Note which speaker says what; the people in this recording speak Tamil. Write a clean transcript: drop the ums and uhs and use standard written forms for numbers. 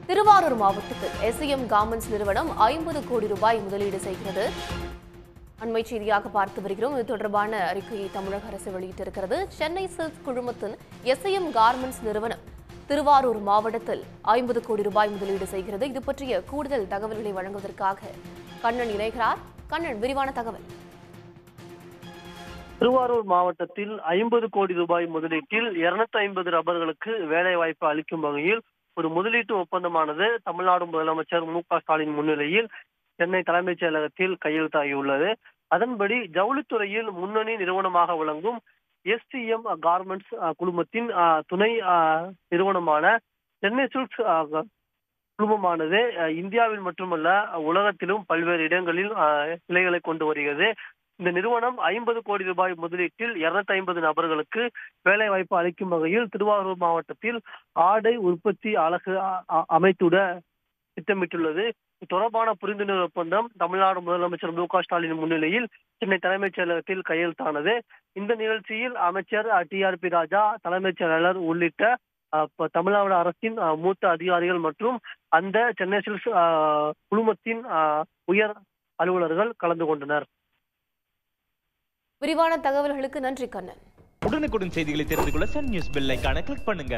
Speaker 1: திருவாரூர் மாவட்டத்தில் SCM கார்மெண்ட்ஸ் நிறுவனம் 50 கோடி ரூபாய் முதலீடு செய்கிறது. அண்மை செய்தியாக பார்த்து வருகிறோம். இது தொடர்பான அறிக்கையை தமிழக அரசு வெளியிட்டிருக்கிறது. சென்னை சில்க் குழுமத்தின் SCM கார்மெண்ட்ஸ் நிறுவனம் திருவாரூர் மாவட்டத்தில் 50 கோடி ரூபாய் முதலீடு செய்கிறது. இது பற்றிய கூடுதல் தகவல்களை வழங்குவதற்காக கண்ணன் இணைகிறார். கண்ணன், விரிவான தகவல்.
Speaker 2: திருவாரூர் மாவட்டத்தில் 50 கோடி ரூபாய் முதலீட்டில் 250 நபர்களுக்கு வேலை வாய்ப்பு அளிக்கும் வகையில் ஒரு முதலீட்டு ஒப்பந்தமானது தமிழ்நாடு முதலமைச்சர் மு.க.ஸ்டாலின் முன்னிலையில் சென்னை தலைமைச் செயலகத்தில் கையெழுத்தாகியுள்ளது. அதன்படி ஜவுளித்துறையில் முன்னணி நிறுவனமாக விளங்கும் SCM கார்மெண்ட்ஸ் குழுமத்தின் துணை நிறுவனமான சென்னை சில்க்ஸ் குழுமமானது இந்தியாவில் மட்டுமல்ல உலகத்திலும் பல்வேறு இடங்களில் கிளைகளை கொண்டு வருகிறது. இந்த நிறுவனம் 50 கோடி ரூபாய் முதலீட்டில் 250 நபர்களுக்கு வேலை வாய்ப்பு அளிக்கும் வகையில் திருவாரூர் மாவட்டத்தில் ஆடை உற்பத்தி அலகு அமைத்துட திட்டமிட்டுள்ளது. தொடர்பான புரிந்துணர்வு ஒப்பந்தம் தமிழ்நாடு முதலமைச்சர் மு.க.ஸ்டாலின் முன்னிலையில் சென்னை தலைமைச் செயலகத்தில் கையெழுத்தானது. இந்த நிகழ்ச்சியில் அமைச்சர் TRP ராஜா, தலைமைச் செயலாளர் உள்ளிட்ட தமிழ்நாடு அரசின் மூத்த அதிகாரிகள் மற்றும் அந்த சென்னை சில்க்ஸ் குழுமத்தின் உயர் அலுவலர்கள் கலந்து கொண்டனர்.
Speaker 1: விரிவான தகவல்களுக்கு நன்றி கண்ணன்.
Speaker 3: உடனுக்குடன் செய்திகளை தெரிந்து கொள்ள சன் நியூஸ் பெல் ஐகானை கிளிக் பண்ணுங்க.